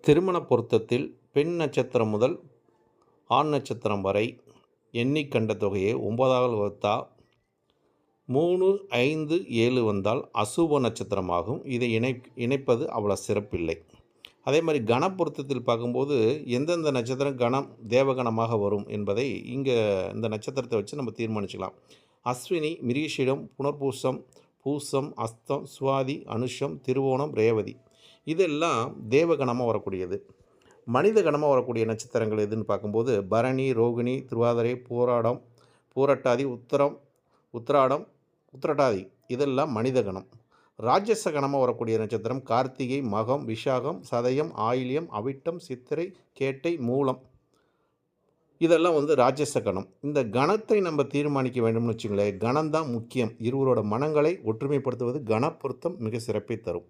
திருமண பொருத்தத்தில் பெண் நட்சத்திரம் முதல் ஆண் நட்சத்திரம் வரை எண்ணிக் கண்ட தொகையை 9ஆல் வகுத்தா 3, 5, 7 வந்தால் அசுப நட்சத்திரமாகும். இதை இணைப்பது அவ்வளோ சிறப்பில்லை. அதே மாதிரி கண பொருத்தத்தில் பார்க்கும்போது எந்தெந்த நட்சத்திரம் கணம் தேவகணமாக வரும் என்பதை இங்கே இந்த நட்சத்திரத்தை வச்சு நம்ம தீர்மானிச்சுக்கலாம். அஸ்வினி, மிருகஷீடம், புனர்பூசம், பூசம், அஸ்தம், சுவாதி, அனுஷம், திருவோணம், ரேவதி இதெல்லாம் தேவகணமாக வரக்கூடியது. மனித கணமாக வரக்கூடிய நட்சத்திரங்கள் எதுன்னு பார்க்கும்போது பரணி, ரோகிணி, திருவாதிரை, பூரட்டாதி, உத்திராடம், உத்திரட்டாதி இதெல்லாம் மனித கணம். ராட்சச கணமாக வரக்கூடிய நட்சத்திரம் கார்த்திகை, மகம், விஷாகம், சதயம், ஆயில்யம், அவிட்டம், சித்திரை, கேட்டை, மூலம் இதெல்லாம் ராட்சச கணம். இந்த கணத்தை நம்ம தீர்மானிக்க வேண்டும்னு வச்சுங்களேன். கணம்தான் முக்கியம். இருவரோட மனங்களை ஒற்றுமைப்படுத்துவது கண பொருத்தம் மிக சிறப்பை தரும்.